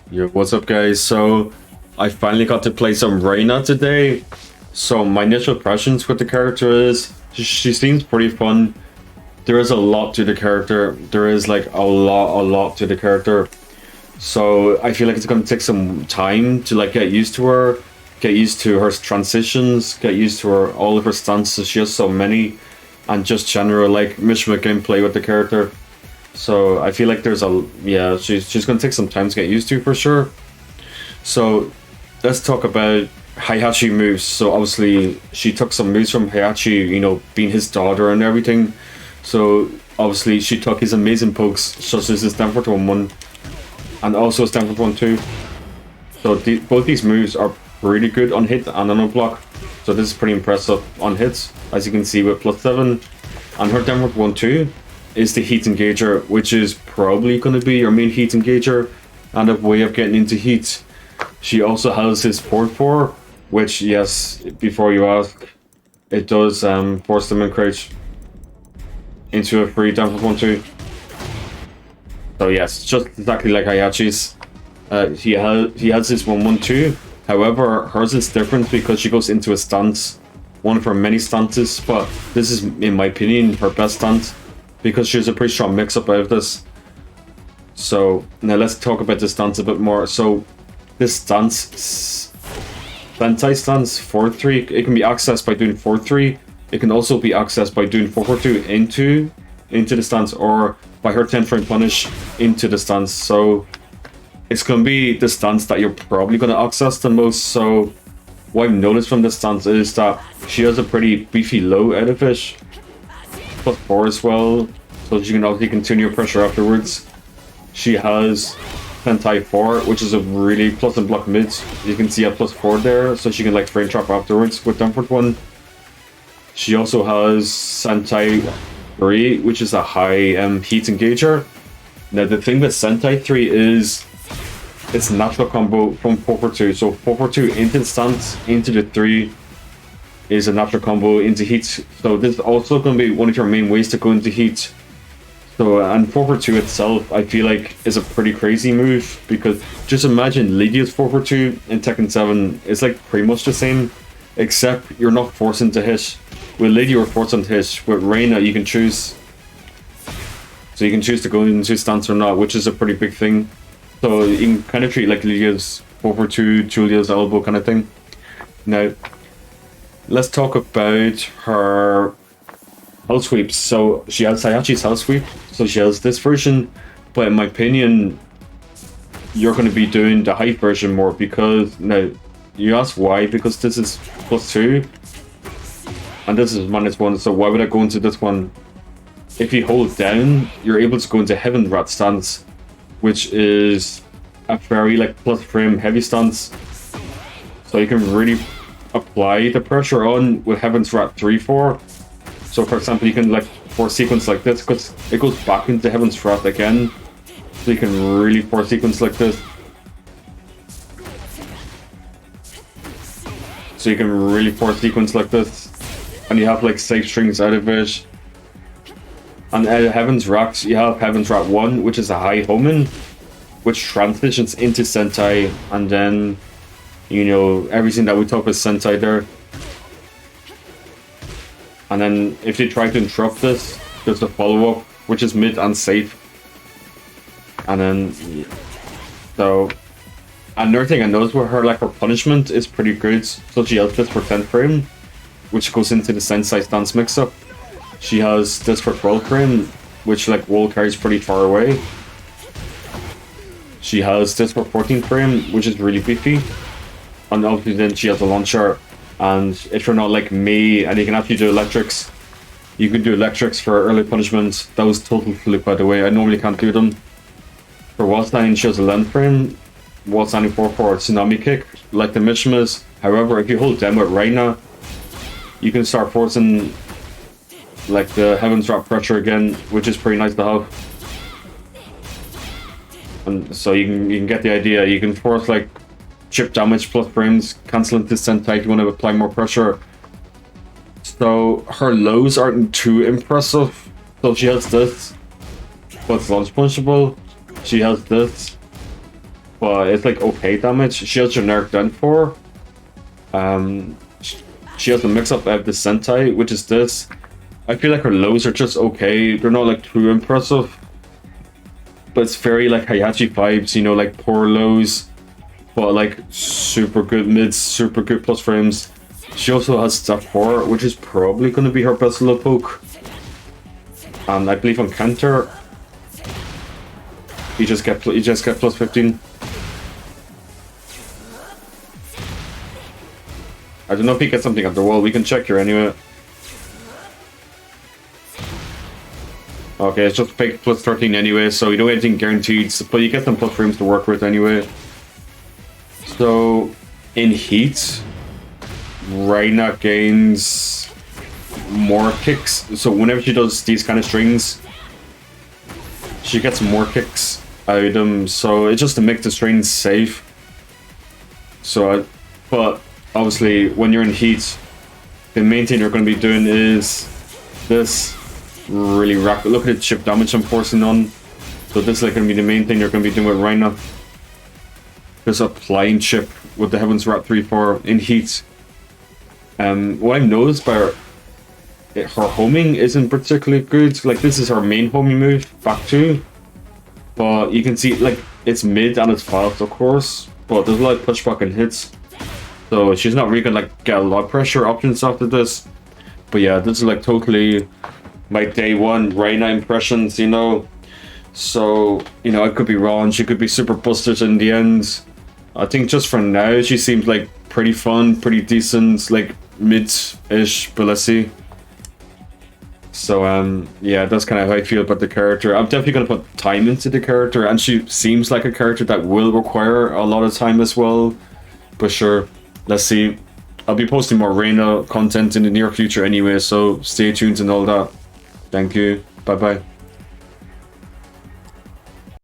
Yo, what's up, guys? So, I finally got to play some Reina today. So, my initial impressions with the character is she seems pretty fun. There is a lot to the character. There is like a lot to the character. So, I feel like it's gonna take some time to like get used to her, get used to her transitions, get used to her all of her stances. She has so many, and just general like Mishima gameplay with the character. So I feel like there's she's gonna take some time to get used to for sure. So let's talk about Heihachi moves. So obviously she took some moves from Heihachi, being his daughter and everything. So obviously she took his amazing pokes, such as his Stanford 1-1 and also Stanford 1-2. So both these moves are pretty good on hit and on block. So this is pretty impressive on hits, as you can see with +7. And her Stanford 1-2 is the heat engager, which is probably going to be your main heat engager and a way of getting into heat. She also has his 4-4, which, yes, before you ask, it does force them and crouch into a free down for 1-2. So yes, just exactly like Heihachi's. He has his 1-1-2. However, hers is different because she goes into a stance, one of her many stances, but this is, in my opinion, her best stance, because she's a pretty strong mix-up out of this. So now let's talk about the stance a bit more. So this stance, Sentai stance 4-3, it can be accessed by doing 4-3. It can also be accessed by doing 4-4-2 into the stance, or by her 10-frame punish into the stance. So it's going to be the stance that you're probably going to access the most. So what I've noticed from this stance is that she has a pretty beefy low out of it. +4 as well, so she can obviously continue pressure afterwards. She has Sentai 4, which is a really plus and block mid. You can see a +4 there, so she can like frame trap afterwards with Stanford 1. She also has Sentai 3, which is a high heat engager. Now the thing with Sentai 3 is it's natural combo from 4-4-2. So 4-4-2 into the stance, into the 3 is a natural combo into heat. So this is also going to be one of your main ways to go into heat. So, and 4-4-2 itself, I feel like, is a pretty crazy move, because just imagine Lydia's 4-4-2 in Tekken 7. It's like pretty much the same, except you're not forcing to hit. With Lydia, you're forcing to hit. With Reina, you can choose. So you can choose to go into stance or not, which is a pretty big thing. So you can kind of treat like Lydia's 4-4-2, Julia's elbow kind of thing. Now, let's talk about her hell sweeps. So she has Heihachi's hell sweep, so she has this version, but in my opinion, you're going to be doing the height version more, because now you ask why, because this is +2 and this is -1, so why would I go into this one? If you hold down, you're able to go into Heaven Rat stance, which is a very like plus frame heavy stance, so you can really apply the pressure on with Heaven's Rat 3-4. So for example, you can like force sequence like this, because it goes back into Heaven's Rat again, so you can really force sequence like this. So you can really force sequence like this, and you have like safe strings out of it. And out of Heaven's Rat, you have Heaven's Rat 1, which is a high Homin, which transitions into Sentai, and then everything that we talk about Sentai there. And then if you try to interrupt this, there's a follow-up, which is mid and safe. And then, so, another thing I noticed with her, like her punishment is pretty good. So she has this for 10 frame, which goes into the Sensei stance mix-up. She has this for 12 frame, which like wall carries pretty far away. She has this for 14 frame, which is really beefy. And obviously then she has a launcher, and if you're not like me and you can actually do electrics, you can do electrics for early punishment. That was total fluke, by the way. I normally can't do them. For wall standing, she has a length frame, wall standing 4-4 tsunami kick, like the Mishimas. However, if you hold down with Reina, you can start forcing like the Heaven's Rat pressure again, which is pretty nice to have. And so you can get the idea. You can force like chip damage plus frames, cancel into Sentai if you want to apply more pressure. So her lows aren't too impressive. So she has this, but it's launch punishable. She has this, but it's like okay damage. She has generic Dent 4. She has the mix-up of the Sentai, which is this. I feel like her lows are just okay. They're not like too impressive. But it's very like Heihachi vibes, you know, like poor lows. But like super good mids, super good plus frames. She also has Step 4, which is probably going to be her best low poke. And I believe on counter, you just get plus 15. I don't know if he gets something at the wall. We can check here anyway. Okay, it's just fake plus 13 anyway, so you don't get anything guaranteed, but you get some plus frames to work with anyway. So, in heat, Reina gains more kicks. So whenever she does these kind of strings, she gets more kicks out of them. So it's just to make the strings safe. So, but obviously when you're in heat, the main thing you're going to be doing is this. Really rapid. Look at the chip damage I'm forcing on. So this is like going to be the main thing you're going to be doing with Reina. Just applying chip with the Heaven's Wrap 3-4 in heat. What I've noticed by her homing isn't particularly good. Like this is her main homing move, back 2. But you can see like it's mid and it's fast, of course. But there's a lot of pushback and hits. So she's not really gonna like get a lot of pressure options after this. But yeah, this is like totally my day one Reina impressions, you know. So, you know, I could be wrong. She could be super busted in the end. I think just for now, she seems like pretty fun, pretty decent, like mid-ish, but let's see. So, yeah, that's kind of how I feel about the character. I'm definitely going to put time into the character, and she seems like a character that will require a lot of time as well. But sure, let's see. I'll be posting more Reina content in the near future anyway, so stay tuned and all that. Thank you. Bye-bye.